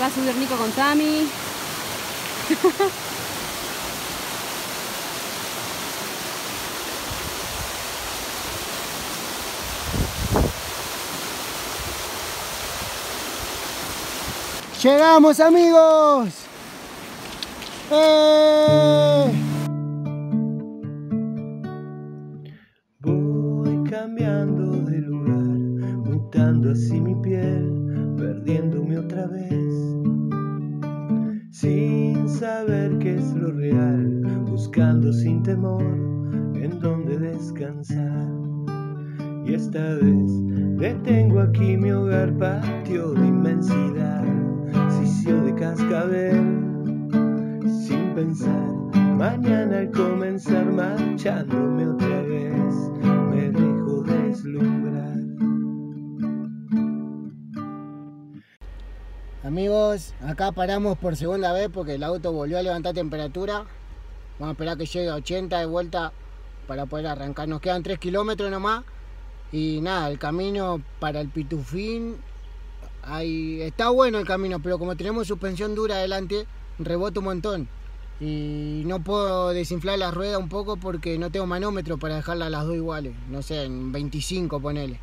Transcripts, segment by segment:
a subir Nico con Tami. ¡Llegamos, amigos! Voy cambiando de lugar, mutando así mi piel, perdiéndome otra vez, sin saber qué es lo real, buscando sin temor en dónde descansar. Y esta vez detengo aquí mi hogar, patio de inmensidad, sitio de cascabel, sin pensar, mañana al comenzar marchándome otra vez, me dejo deslumbrar. Amigos, acá paramos por segunda vez porque el auto volvió a levantar temperatura. Vamos a esperar que llegue a 80 de vuelta para poder arrancar. Nos quedan 3 kilómetros nomás. Y nada, el camino para el Pitufín, ahí está bueno el camino, pero como tenemos suspensión dura adelante, rebota un montón. Y no puedo desinflar la rueda un poco porque no tengo manómetro para dejarla a las dos iguales. No sé, en 25 ponele.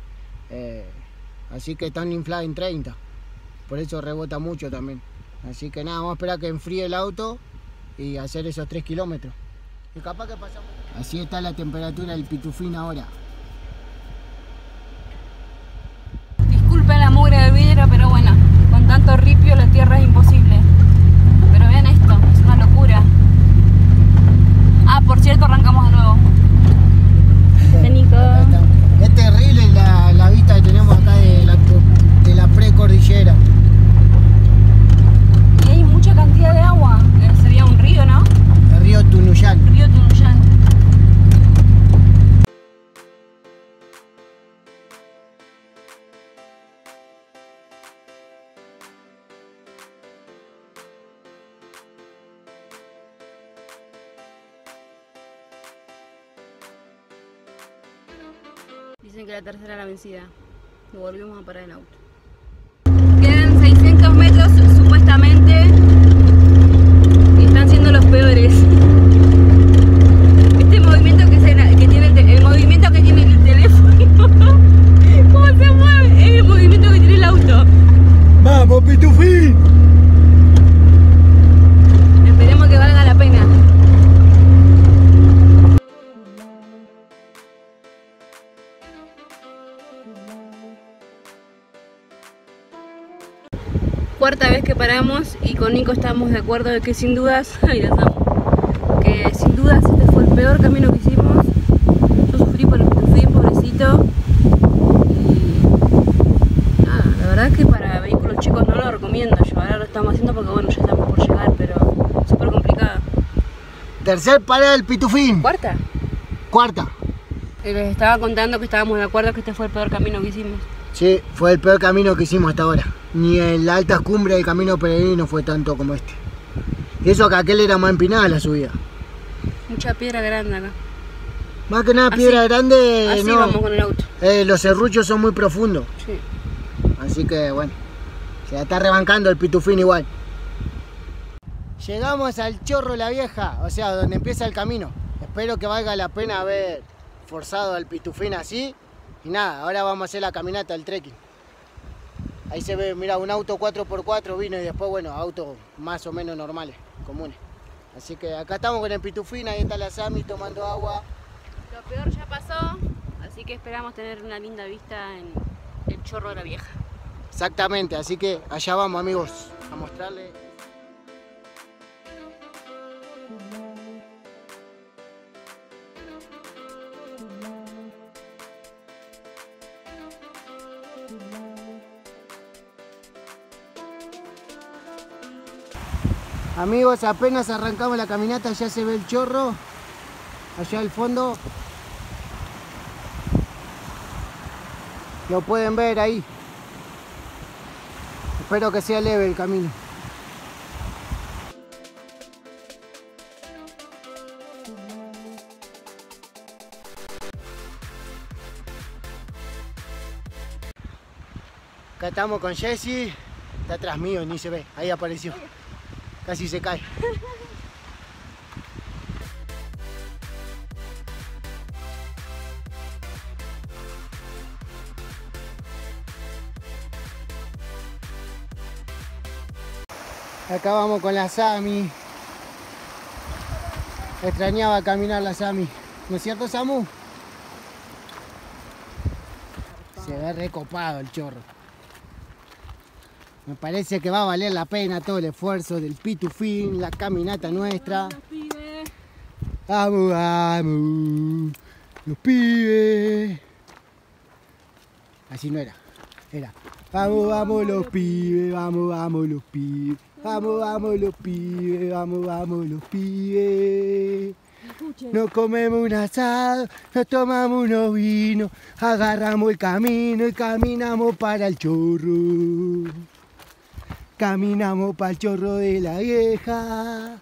Así que están infladas en 30. Por eso rebota mucho también. Así que nada, vamos a esperar que enfríe el auto y hacer esos 3 kilómetros. Y capaz que pasamos. Así está la temperatura del Pitufín ahora. Disculpen la mugre del vidrio, pero bueno, con tanto ripio la tierra es imposible. Pero vean esto, es una locura. Ah, por cierto, arrancamos de nuevo. Nico. Es terrible la vista que tenemos acá de la precordillera. Y hay mucha cantidad de agua. Sería un río, ¿no? El río Tunuyán. Río Tunuyán. Dicen que la tercera es la vencida. Y volvimos a parar el auto. Quedan 600 metros supuestamente. Y están siendo los peores. Este movimiento que tiene el movimiento que tiene el teléfono. ¿Cómo se mueve? Es el movimiento que tiene el auto. ¡Vamos, Pitufín! Esperemos que valga la pena. Cuarta vez que paramos y con Nico estamos de acuerdo de que sin dudas, ay, las amo, que sin dudas este fue el peor camino que hicimos. Yo sufrí por el Pitufín, pobrecito. Y nada, la verdad es que para vehículos chicos no lo recomiendo. Yo ahora lo estamos haciendo porque bueno, ya estamos por llegar, pero súper complicado. Tercer parada del Pitufín. ¿Cuarta? Cuarta. Les estaba contando que estábamos de acuerdo que este fue el peor camino que hicimos. Sí, fue el peor camino que hicimos hasta ahora. Ni en la alta cumbre del camino peregrino fue tanto como este. Y eso que aquel era más empinada la subida. Mucha piedra grande acá. Más que nada piedra grande. Así no. vamos con el auto. Los serruchos son muy profundos. Sí. Así que bueno, se la está rebancando el Pitufín igual. Llegamos al Chorro La Vieja, o sea, donde empieza el camino. Espero que valga la pena haber forzado al Pitufín así. Y nada, ahora vamos a hacer la caminata, el trekking. Ahí se ve, mira, un auto 4x4 vino y después, bueno, autos más o menos normales, comunes. Así que acá estamos con el Pitufín, ahí está la Sami tomando agua. Lo peor ya pasó, así que esperamos tener una linda vista en el Chorro de la Vieja. Exactamente, así que allá vamos, amigos, a mostrarle. Amigos, apenas arrancamos la caminata, ya se ve el chorro, allá al fondo. Lo pueden ver ahí. Espero que sea leve el camino. Acá estamos con Jessy, Está atrás mío, ni se ve. Ahí apareció. Casi se cae. Acá vamos con la Sami. Extrañaba caminar la Sami. ¿No es cierto, Samu? Se ve recopado el chorro. Me parece que va a valer la pena todo el esfuerzo del pitufín, la caminata nuestra. Vamos, vamos, los pibes. Así no era, era. Vamos, vamos los pibes, vamos, vamos los pibes. Vamos, vamos los pibes, vamos, vamos los pibes. Nos comemos un asado, nos tomamos unos vinos, agarramos el camino y caminamos para el chorro. Caminamos para el chorro de la vieja.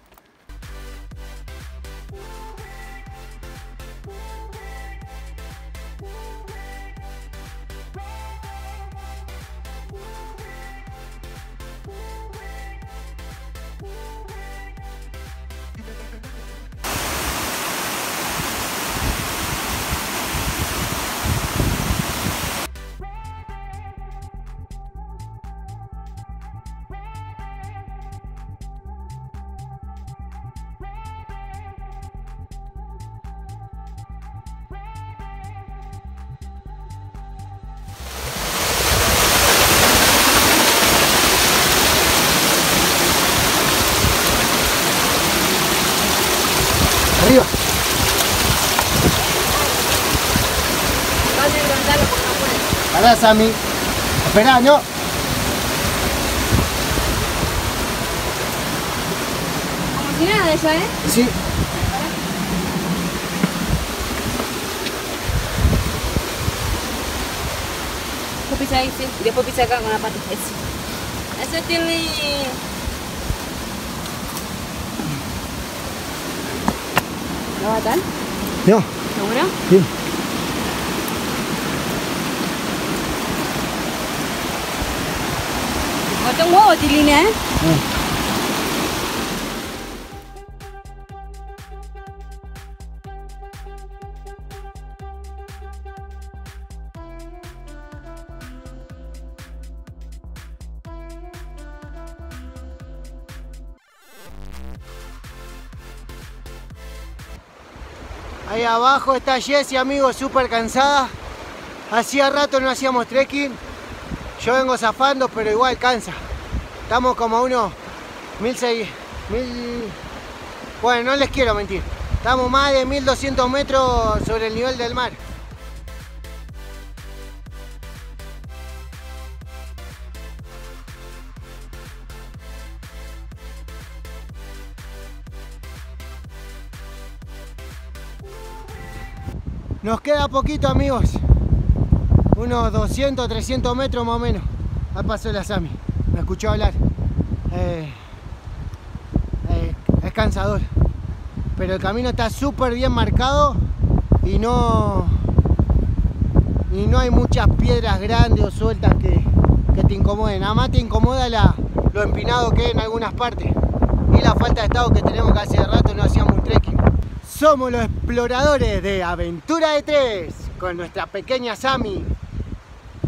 Arriba. Pará, Sami. Esperá, no. Como si nada ella, ¿eh? Sí. Después pisa ahí, sí. Y después pisa acá con la pata. Eso tiene... ¿No va tal? No. ¿Seguro? Sí. Bota un huevo, Tilina, ¿eh? Ahí abajo está Jessie, amigos, súper cansada. Hacía rato no hacíamos trekking. Yo vengo zafando, pero igual cansa. Estamos como a unos 1600, bueno, no les quiero mentir. Estamos más de 1200 metros sobre el nivel del mar. Nos queda poquito, amigos. Unos 200, 300 metros más o menos. Ahí pasó la Sami. Me escuchó hablar. Es cansador. Pero el camino está súper bien marcado y no hay muchas piedras grandes o sueltas que te incomoden. Nada más te incomoda lo empinado que hay en algunas partes y la falta de estado que tenemos, que hace rato no hacíamos un trekking. Somos los exploradores de Aventura de Tres con nuestra pequeña Sami,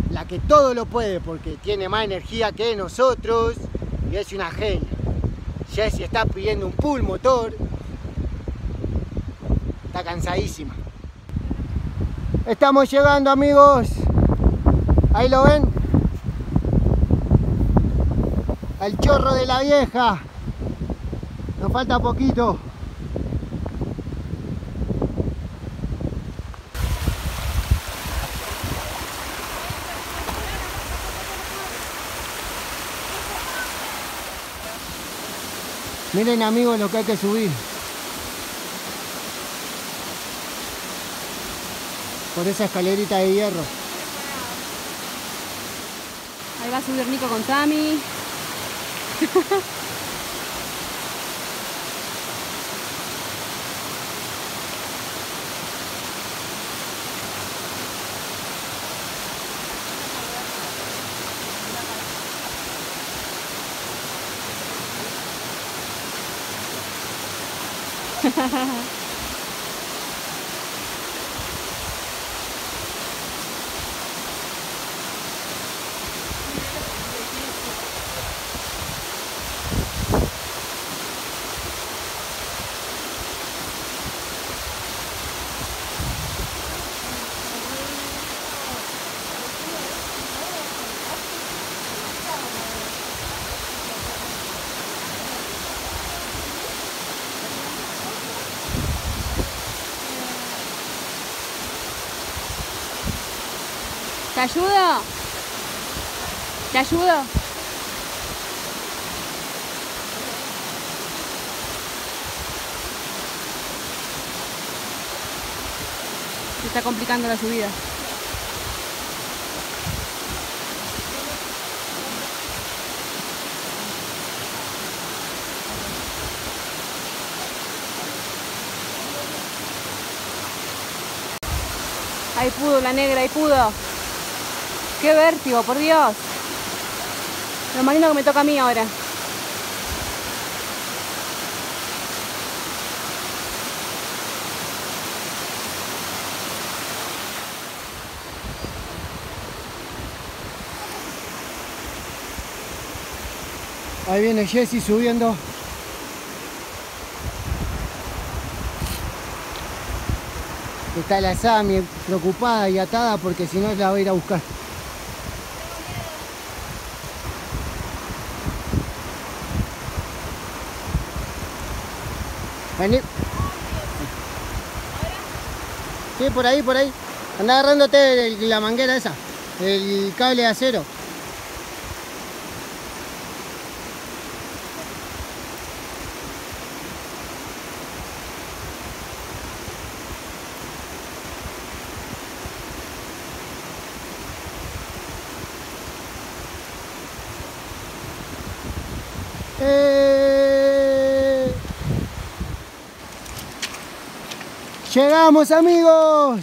la que todo lo puede porque tiene más energía que nosotros y es una genia. Jessie está pidiendo un full motor, está cansadísima. Estamos llegando, amigos, ahí lo ven, al chorro de la vieja. Nos falta poquito. Miren, amigos, lo que hay que subir. Por esa escalerita de hierro. Ahí va a subir Nico con Sami. ¿Te ayudo? ¿Te ayudo? Se está complicando la subida. Ahí pudo la negra, ahí pudo. ¡Qué vértigo, por Dios! Lo más lindo que me toca a mí ahora. Ahí viene Jessie subiendo. Está la Sami preocupada y atada porque si no la va a ir a buscar. Vení. Sí, por ahí, por ahí. Anda agarrándote la manguera esa, el cable de acero. ¡Llegamos, amigos!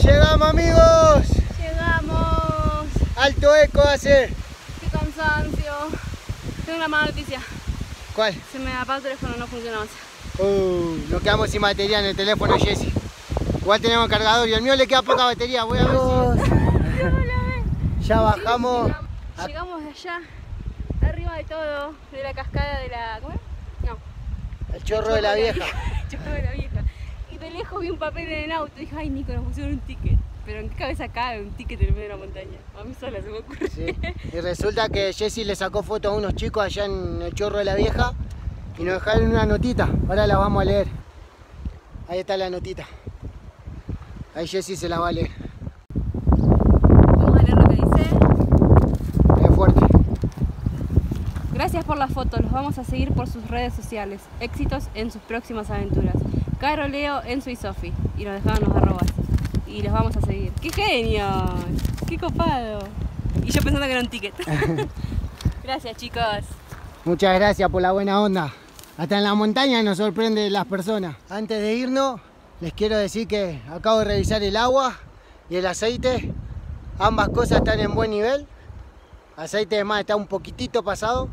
¡Llegamos, amigos! ¡Llegamos! ¡Alto eco hace! ¡Qué cansancio! Tengo una mala noticia. ¿Cuál? Se me apagó el teléfono, no funciona más. Nos quedamos sin batería en el teléfono, Jessie. Igual tenemos cargador y al mío le queda poca batería. Voy a ver si... Ya bajamos. Llegamos de allá, arriba de todo, de la cascada de la... ¿Cómo es? No. El chorro de la vieja. El chorro de la vieja. Y de lejos vi un papel en el auto y dije, ay Nico, nos pusieron un ticket. Pero en qué cabeza cabe un ticket en el medio de la montaña. A mí sola se me ocurre. Sí. Y resulta que Jessie le sacó fotos a unos chicos allá en el chorro de la vieja y nos dejaron una notita. Ahora la vamos a leer. Ahí está la notita. Ahí Jessie se la va a leer. Vamos a leer lo que dice. Es fuerte. Gracias por la foto, los vamos a seguir por sus redes sociales. Éxitos en sus próximas aventuras. Caro, Leo, Enzo y Sofi. Y nos dejaban los arrobas. Y los vamos a seguir. ¡Qué genio! ¡Qué copado! Y yo pensando que era un ticket. Gracias, chicos. Muchas gracias por la buena onda. Hasta en la montaña nos sorprenden las personas. Antes de irnos, les quiero decir que acabo de revisar el agua y el aceite. Ambas cosas están en buen nivel. Aceite de más está un poquitito pasado.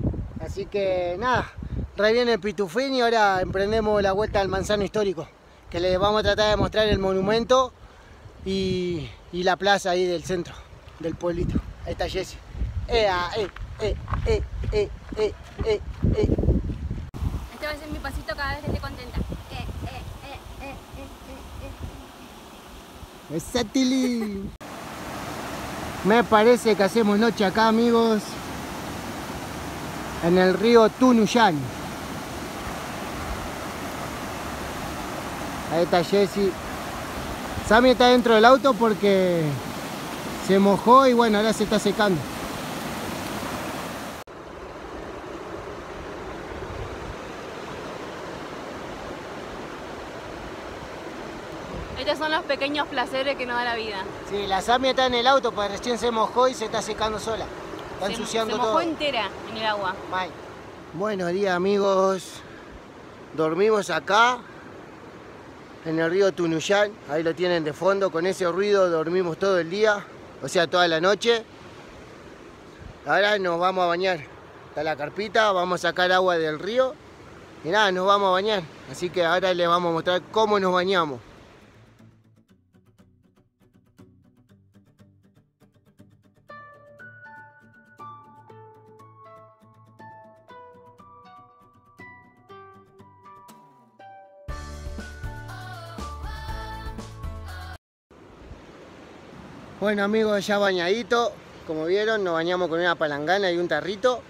Así que nada, re bien el Pitufín y ahora emprendemos la vuelta al Manzano Histórico. Que les vamos a tratar de mostrar el monumento y la plaza ahí del centro, del pueblito. Ahí está Jessie. Este va a ser mi pasito cada vez que esté contenta. ¡Exactly! Me parece que hacemos noche acá, amigos, en el río Tunuyán. Ahí está Jessy. Sammy está dentro del auto porque se mojó y bueno, ahora se está secando. Estos son los pequeños placeres que nos da la vida. Sí, la Sammy está en el auto porque recién se mojó y se está secando sola. Está ensuciando todo. Se mojó entera en el agua. Mal. Buenos días, amigos. Dormimos acá en el río Tunuyán. Ahí lo tienen de fondo. Con ese ruido dormimos todo el día, o sea, toda la noche. Ahora nos vamos a bañar. Está la carpita, vamos a sacar agua del río y nada, nos vamos a bañar. Así que ahora les vamos a mostrar cómo nos bañamos. Bueno, amigos, ya bañadito, como vieron, nos bañamos con una palangana y un tarrito.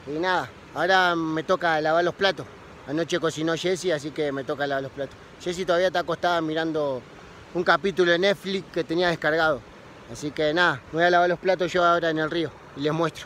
Y nada, ahora me toca lavar los platos. Anoche cocinó Jessy, así que me toca lavar los platos. Jessy todavía está acostada mirando un capítulo de Netflix que tenía descargado. Así que nada, me voy a lavar los platos yo ahora en el río y les muestro.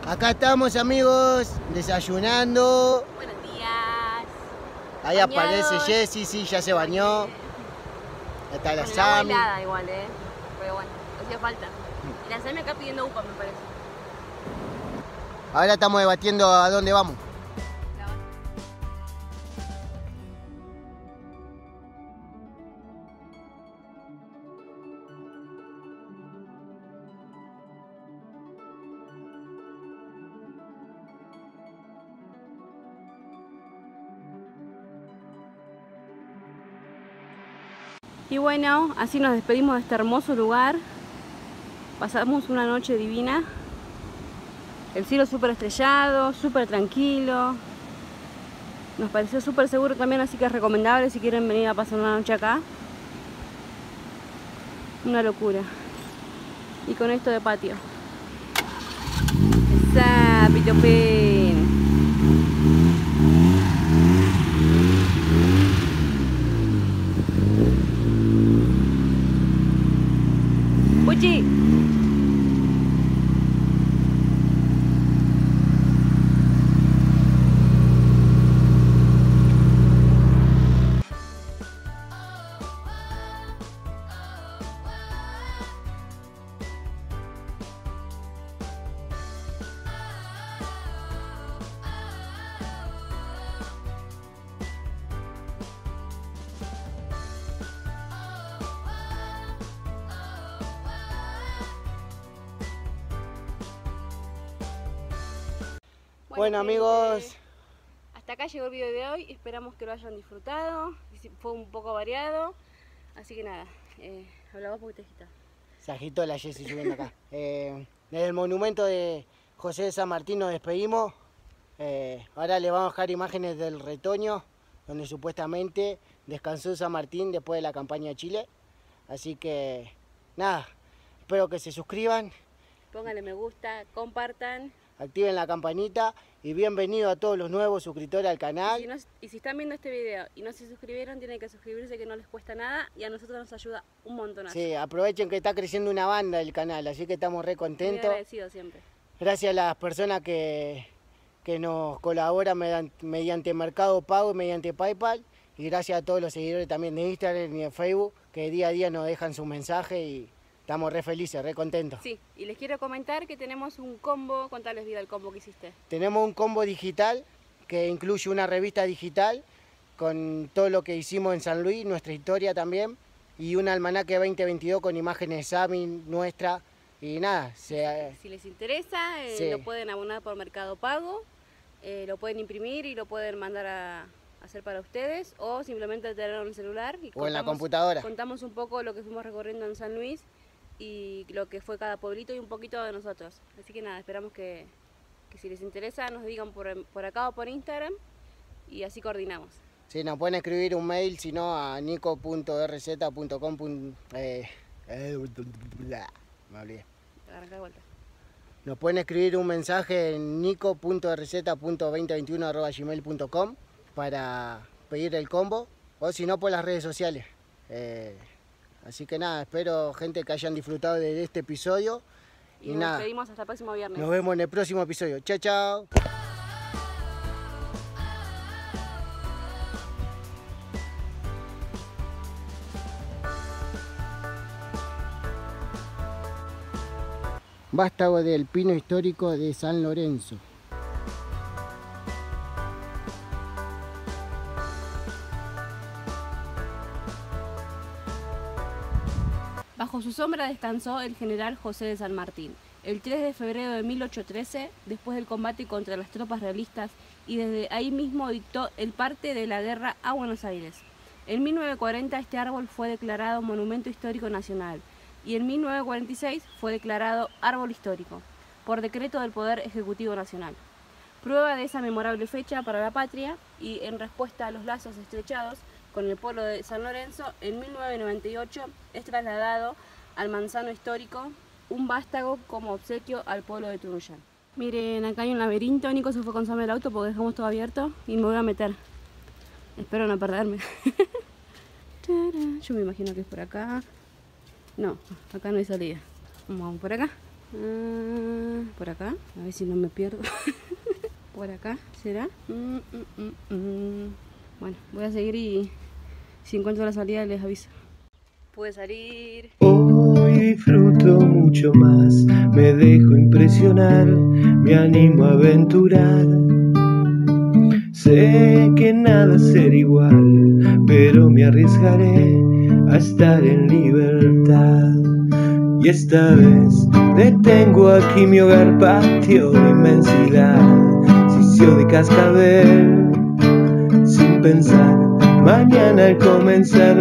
Acá estamos, amigos, desayunando. Buenos días. Ahí Bañados. aparece Jessy, sí, ya se bañó. Ahí está la Con el agua Sammy. helada igual, pero bueno, hacía falta. Y la Sammy acá pidiendo upa, me parece. Ahora estamos debatiendo a dónde vamos. Y bueno, así nos despedimos de este hermoso lugar. Pasamos una noche divina. El cielo súper estrellado, súper tranquilo. Nos pareció súper seguro también, así que es recomendable si quieren venir a pasar una noche acá. Una locura. Y con esto de patio. ¡Esa, Pitopín! ¡Puchi! Bueno, amigos, hasta acá llegó el video de hoy. Esperamos que lo hayan disfrutado. Fue un poco variado. Así que nada, habla vos porque te agitás. se agitó la Jessy subiendo acá. Desde el monumento de José de San Martín nos despedimos. Ahora le vamos a dejar imágenes del retoño, donde supuestamente descansó San Martín después de la campaña de Chile. Así que nada, espero que se suscriban. Pónganle me gusta, compartan. Activen la campanita y bienvenido a todos los nuevos suscriptores al canal. Y si están viendo este video y no se suscribieron, tienen que suscribirse, que no les cuesta nada y a nosotros nos ayuda un montón. Sí, aprovechen que está creciendo una banda el canal, así que estamos re Muy contentos. agradecidos siempre. Gracias a las personas que nos colaboran mediante Mercado Pago y mediante PayPal. Y gracias a todos los seguidores también de Instagram y de Facebook, que día a día nos dejan su mensaje y estamos re felices, re contentos. Sí, y les quiero comentar que tenemos un combo. Contales vida el combo que hiciste. Tenemos un combo digital que incluye una revista digital con todo lo que hicimos en San Luis, nuestra historia también, y un almanaque 2022 con imágenes de Sami, nuestra, y nada. Si les interesa, sí, lo pueden abonar por Mercado Pago, lo pueden imprimir y lo pueden mandar a hacer para ustedes, o simplemente tenerlo en el celular. Y o en la computadora. Contamos un poco lo que fuimos recorriendo en San Luis y lo que fue cada pueblito y un poquito de nosotros. Así que nada, esperamos que si les interesa nos digan por acá o por Instagram y así coordinamos. Sí, nos pueden escribir un mail, si no, a nico.rz.com. Me olvidé. Arranca de vuelta. Nos pueden escribir un mensaje en nico.rz.2021@gmail.com para pedir el combo, o si no, por las redes sociales. Así que nada, espero, gente, que hayan disfrutado de este episodio. Y nos despedimos hasta el próximo viernes. Nos vemos en el próximo episodio. Chao, chao. Vástago del Pino Histórico de San Lorenzo. Bajo su sombra descansó el general José de San Martín. El 3 de febrero de 1813, después del combate contra las tropas realistas, y desde ahí mismo dictó el parte de la guerra a Buenos Aires. En 1940 este árbol fue declarado Monumento Histórico Nacional y en 1946 fue declarado Árbol Histórico, por decreto del Poder Ejecutivo Nacional. Prueba de esa memorable fecha para la patria y en respuesta a los lazos estrechados con el pueblo de San Lorenzo, en 1998 es trasladado al manzano histórico un vástago como obsequio al pueblo de Tunuyán. Miren, acá hay un laberinto. Nico se fue con Sam el auto porque dejamos todo abierto y me voy a meter. Espero no perderme. Yo me imagino que es por acá. No, acá no hay salida. Vamos por acá. Por acá, a ver si no me pierdo. Por acá, ¿será? Bueno, voy a seguir y si encuentro la salida les aviso. Puede salir. Hoy disfruto mucho más, me dejo impresionar, me animo a aventurar. Sé que nada será igual, pero me arriesgaré a estar en libertad. Y esta vez detengo aquí mi hogar, patio de inmensidad, sitio de cascabel, sin pensar, mañana al comenzar.